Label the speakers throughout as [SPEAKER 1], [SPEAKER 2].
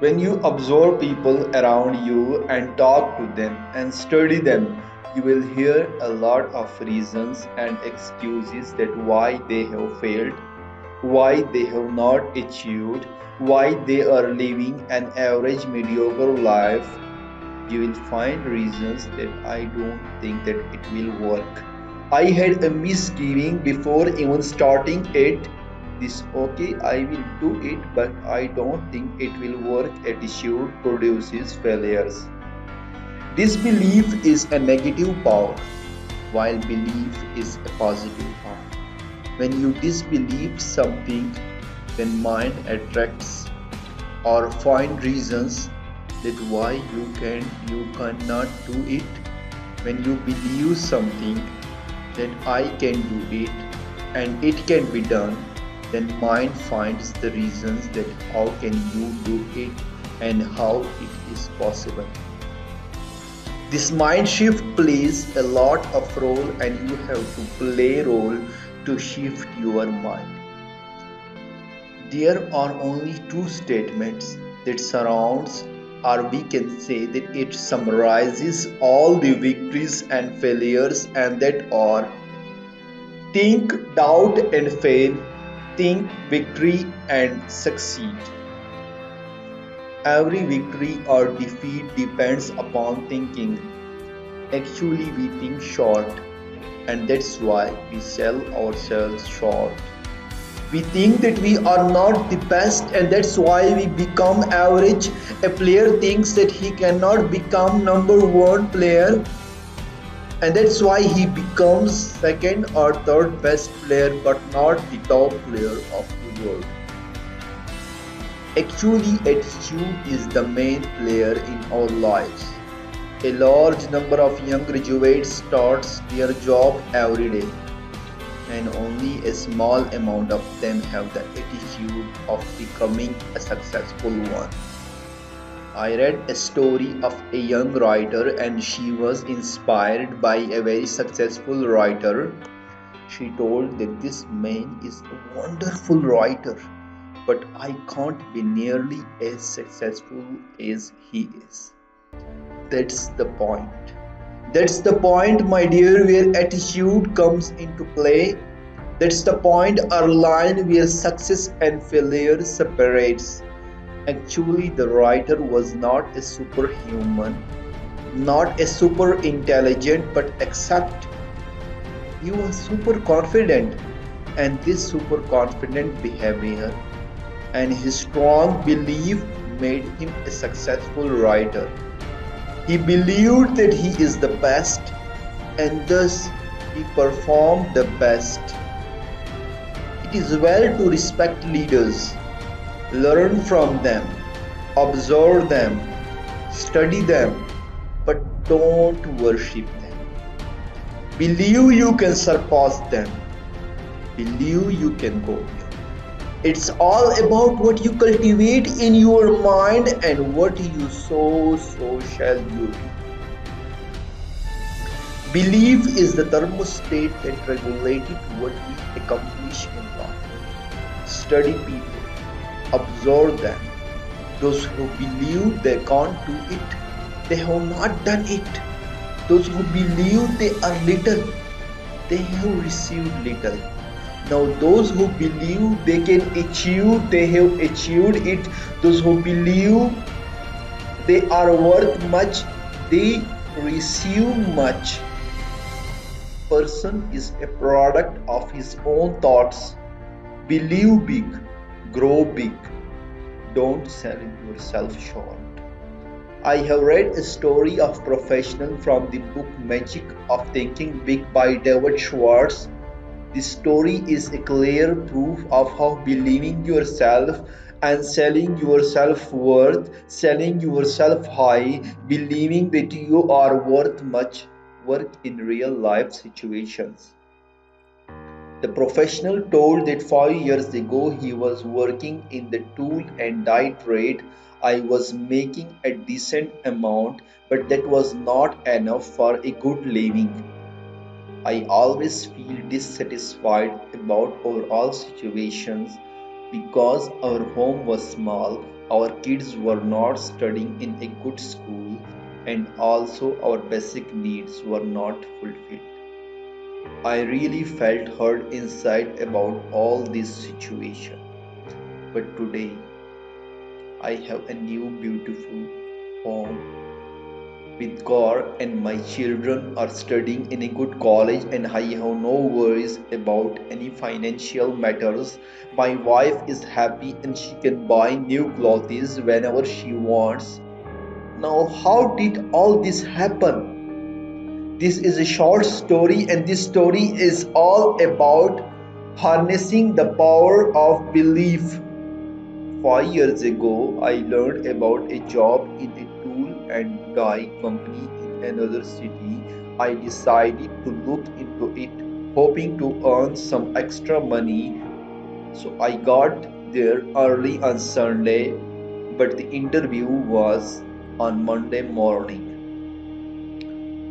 [SPEAKER 1] When you observe people around you and talk to them and study them, you will hear a lot of reasons and excuses that why they have failed, why they have not achieved, why they are living an average mediocre life. You will find reasons that I don't think that it will work. I had a misgiving before even starting it. This okay, I will do it, but I don't think it will work. Attitude produces failures. Disbelief is a negative power, while belief is a positive power. When you disbelieve something, then mind attracts or find reasons that why you cannot do it. When you believe something that I can do it and it can be done, then mind finds the reasons that how can you do it and how it is possible. This mind shift plays a lot of role and you have to play role to shift your mind. There are only two statements that surrounds or we can say that it summarizes all the victories and failures and that are think, doubt and fail, think, victory and succeed. Every victory or defeat depends upon thinking. Actually we think short and that's why we sell ourselves short. We think that we are not the best and that's why we become average. A player thinks that he cannot become number one player and that's why he becomes second or third best player but not the top player of the world. Actually, attitude is the main player in our lives. A large number of young graduates starts their job every day and only a small amount of them have the attitude of becoming a successful one. I read a story of a young writer and she was inspired by a very successful writer. She told that this man is a wonderful writer, but I can't be nearly as successful as he is. That's the point. That's the point, my dear, where attitude comes into play. That's the point or line where success and failure separates. Actually, the writer was not a superhuman, not a super intelligent, but except he was super confident. And this super confident behavior and his strong belief made him a successful writer. He believed that he is the best and thus he performed the best. It is well to respect leaders, learn from them, observe them, study them, but don't worship them. Believe you can surpass them. Believe you can go beyond. It's all about what you cultivate in your mind and what you sow, so shall you reap. Belief is the thermostat that regulates what we accomplish in life. Study people, observe them. Those who believe they can't do it, they have not done it. Those who believe they are little, they have received little. Now those who believe they can achieve, they have achieved it. Those who believe they are worth much, they receive much. Person is a product of his own thoughts. Believe big, grow big. Don't sell yourself short. I have read a story of professional from the book Magic of Thinking Big by David Schwartz. This story is a clear proof of how believing yourself and selling your self-worth, selling yourself high, believing that you are worth much, work in real life situations. The professional told that 5 years ago he was working in the tool and die trade. I was making a decent amount, but that was not enough for a good living. I always feel dissatisfied about overall situations because our home was small, Our kids were not studying in a good school, and also our basic needs were not fulfilled. I really felt hurt inside about all this situation. But today, I have a new beautiful home with God, and my children are studying in a good college, and I have no worries about any financial matters. My wife is happy and she can buy new clothes whenever she wants. Now, how did all this happen? This is a short story, and this story is all about harnessing the power of belief. 5 years ago, I learned about a job in a tool and die company in another city. I decided to look into it, hoping to earn some extra money. So I got there early on Sunday, but the interview was on Monday morning.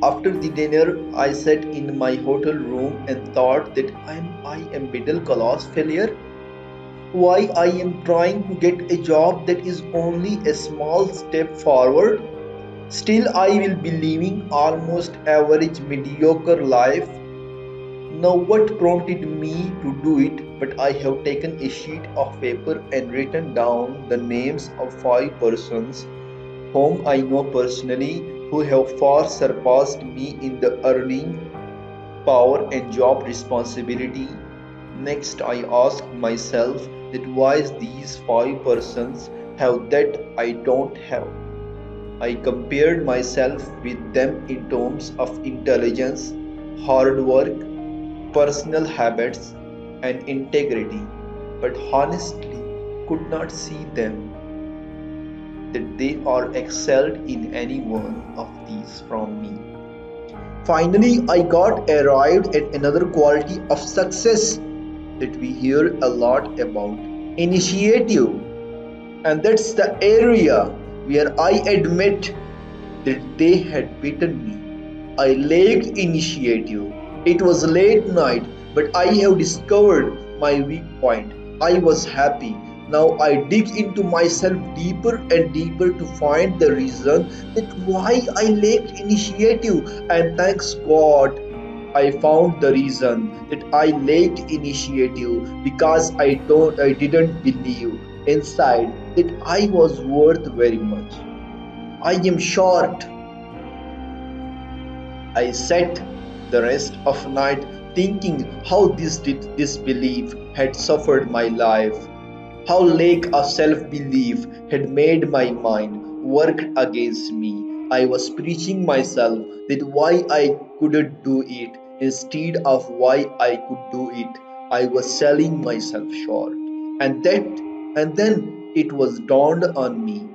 [SPEAKER 1] After the dinner, I sat in my hotel room and thought that I am middle class failure. Why I am trying to get a job that is only a small step forward. Still I will be living almost average mediocre life. Now what prompted me to do it? But I have taken a sheet of paper and written down the names of 5 persons whom I know personally who have far surpassed me in the earning power and job responsibility. Next, I asked myself that why these 5 persons have that I don't have. I compared myself with them in terms of intelligence, hard work, personal habits, and integrity, but honestly could not see them that they are excelled in any one of these from me. Finally, I got arrived at another quality of success that we hear a lot about, initiative. And that's the area where I admit that they had beaten me. I lacked initiative. It was late night, but I have discovered my weak point. I was happy. Now I dig into myself deeper and deeper to find the reason that why I lacked initiative. And thanks God, I found the reason that I lacked initiative because I didn't believe inside that I was worth very much. I am short. I sat the rest of the night thinking how this disbelief had suffered my life, how lack of self-belief had made my mind work against me. I was preaching myself that why I couldn't do it instead of why I could do it. I was selling myself short. And then it was dawned on me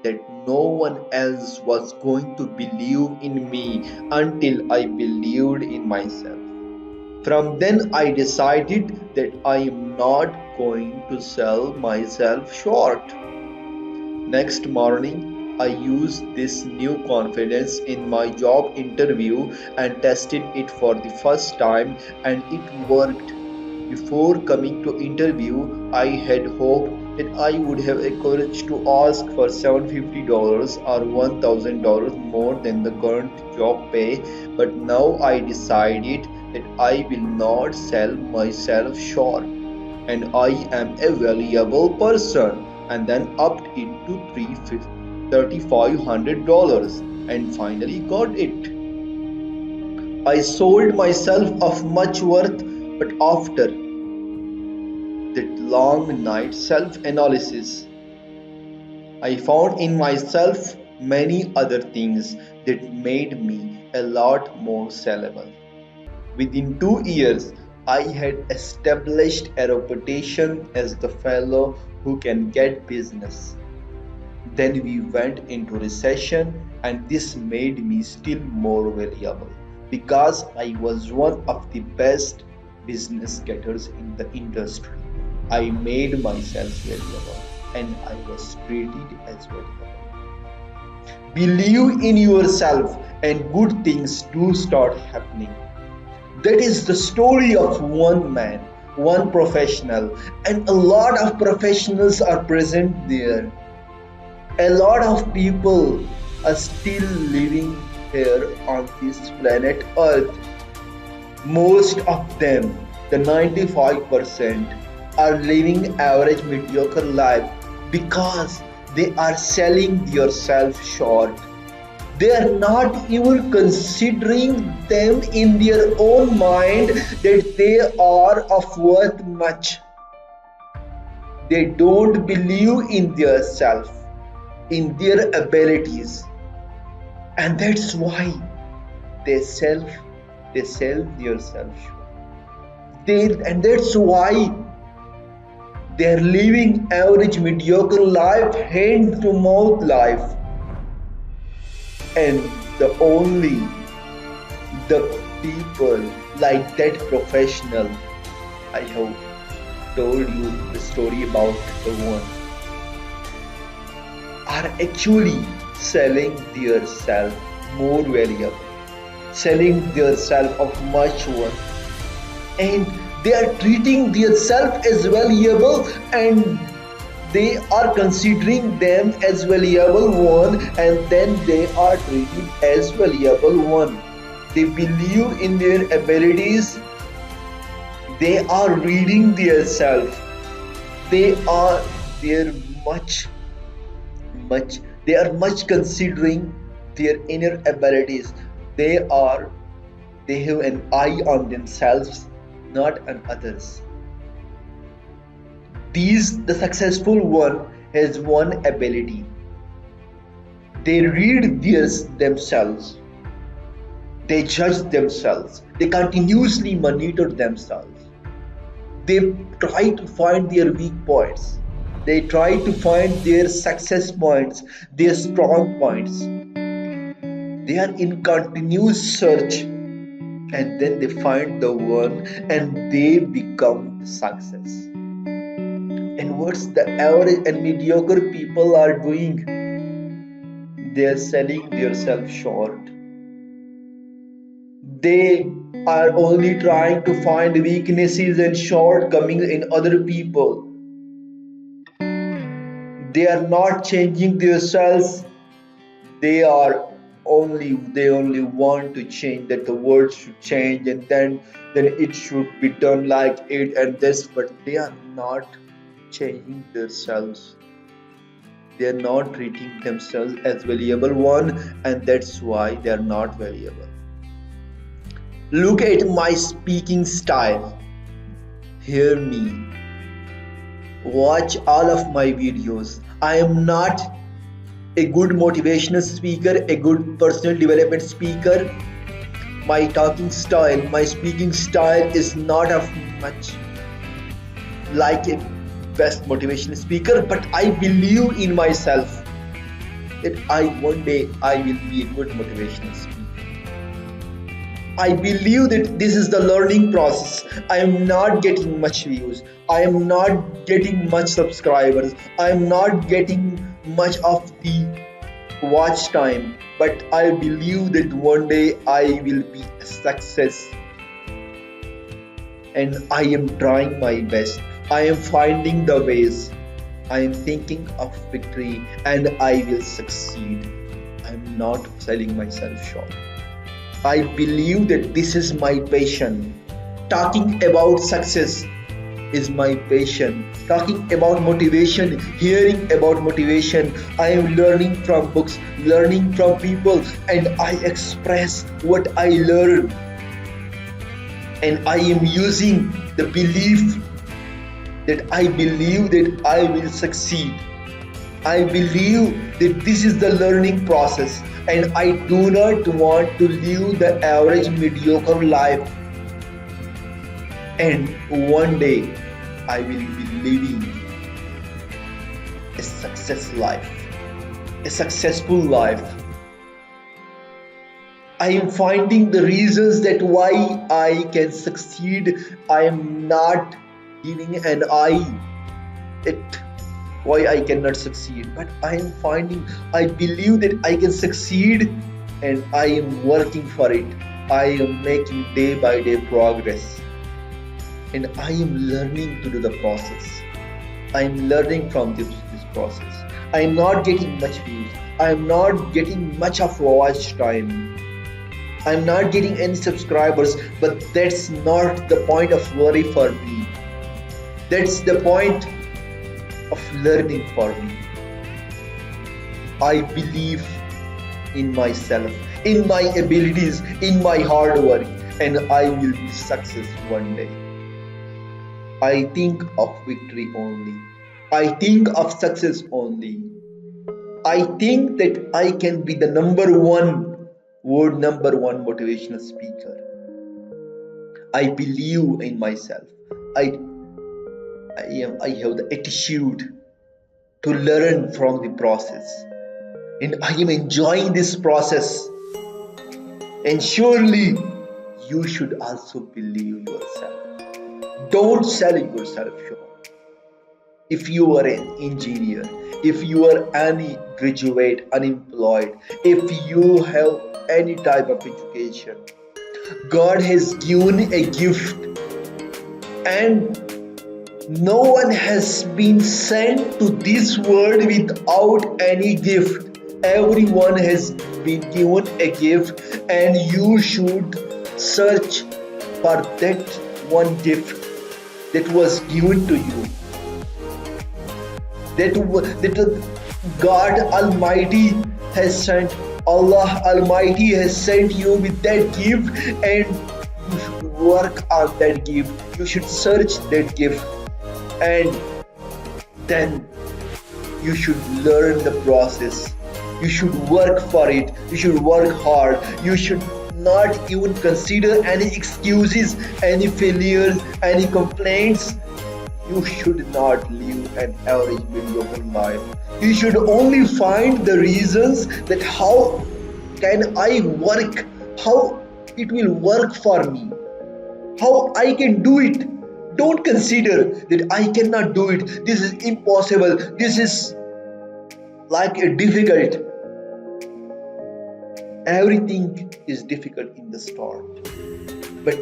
[SPEAKER 1] that no one else was going to believe in me until I believed in myself. From then, I decided that I am not going to sell myself short. Next morning, I used this new confidence in my job interview and tested it for the first time, and it worked. Before coming to interview, I had hoped that I would have a courage to ask for $750 or $1,000 more than the current job pay, but now I decided that I will not sell myself short and I am a valuable person, and then upped it to $3,500 and finally got it. I sold myself of much worth, but after that long night self-analysis, I found in myself many other things that made me a lot more sellable. Within 2 years, I had established a reputation as the fellow who can get business. Then we went into recession, and this made me still more valuable because I was one of the best business getters in the industry. I made myself valuable and I was treated as valuable. Believe in yourself and good things do start happening. That is the story of one man one professional, and a lot of professionals are present there. A lot of people are still living here on this planet Earth. Most of them, the 95%, are living average mediocre life because they are selling themselves short. They are not even considering them in their own mind that they are of worth much. They don't believe in their self, in their abilities, and that's why they self they sell themselves short. And that's why they're living average mediocre life, hand to mouth life. And the only the people like that professional, I have told you the story about the one, are actually selling their self more valuable, selling their self of much worth, and they are treating their self as valuable, and they are considering them as valuable one, and then they are treated as valuable one. They believe in their abilities. They are reading their self. They are much they are much considering their inner abilities. They have an eye on themselves, not on others. The successful one has one ability. They read themselves. They judge themselves. They continuously monitor themselves. They try to find their weak points. They try to find their success points, their strong points. They are in continuous search, and then they find the one and they become the success. And what's the average and mediocre people are doing? They are selling themselves short. They are only trying to find weaknesses and shortcomings in other people. They are not changing themselves. They only want to change, that the world should change, and then it should be done like it and this, but they are not changing themselves. They are not treating themselves as valuable one, and that's why they are not valuable. Look at my speaking style. Hear me. Watch all of my videos. I am not a good motivational speaker, a good personal development speaker. My talking style, my speaking style is not of much like a best motivational speaker, but I believe in myself that one day I will be a good motivational speaker. I believe that this is the learning process. I am not getting much views. I am not getting much subscribers. I am not getting much of the watch time. But I believe that one day I will be a success. And I am trying my best. I am finding the ways. I am thinking of victory and I will succeed. I am not selling myself short. I believe that this is my passion. Talking about success is my passion. Talking about motivation, hearing about motivation. I am learning from books, learning from people, and I express what I learn. And I am using the belief that I believe that I will succeed. I believe that this is the learning process, and I do not want to live the average mediocre life. And one day I will be living a success life, a successful life. I am finding the reasons that why I can succeed. I am not giving an eye at why I cannot succeed, but I believe that I can succeed, and I am working for it. I am making day by day progress, and I am learning to do the process. I am learning from this process. I am not getting much views. I am not getting much of watch time. I am not getting any subscribers, but that's not the point of worry for me. That's the point of learning for me. I believe in myself, in my abilities, in my hard work, and I will be success one day. I think of victory only. I think of success only. I think that I can be the number one motivational speaker. I believe in myself. I, I have the attitude to learn from the process. And I am enjoying this process. And surely you should also believe yourself. Don't sell yourself short. If you are an engineer, if you are any graduate, unemployed, if you have any type of education, God has given a gift, and no one has been sent to this world without any gift. Everyone has been given a gift, and you should search for that one gift that was given to you. That God Almighty has sent. Allah Almighty has sent you with that gift, and you should work on that gift. You should search that gift, and then you should learn the process. You should work for it. You should work hard. You should not even consider any excuses, any failures, any complaints. You should not live an average mediocre life. You should only find the reasons that how can I work, how it will work for me, how I can do it. Don't consider that I cannot do it. This is impossible. This is like a difficult. Everything is difficult in the start. But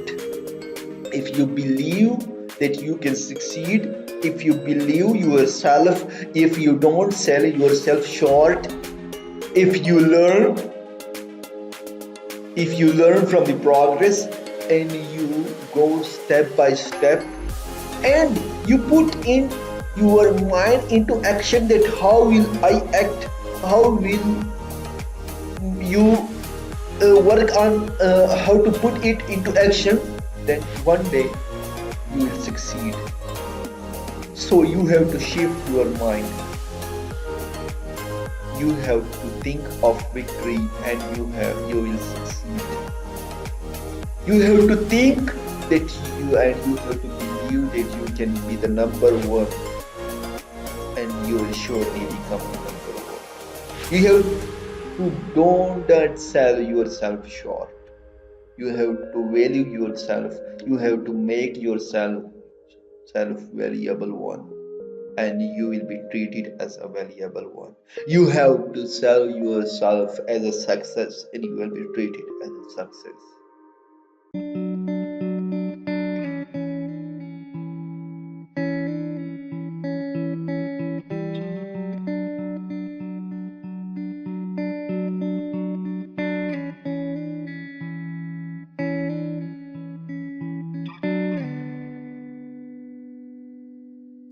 [SPEAKER 1] if you believe that you can succeed, if you believe yourself, if you don't sell yourself short, if you learn, if you learn from the progress, and you go step by step, and you put in your mind into action, that how will I act, how will you work on how to put it into action, then one day you will succeed. So you have to shift your mind. You have to think of victory, and you will succeed. You have to think that you have to believe that you can be the number one, and you will surely become the number one. You have to don't sell yourself short. You have to value yourself. You have to make yourself valuable one, and you will be treated as a valuable one. You have to sell yourself as a success, and you will be treated as a success.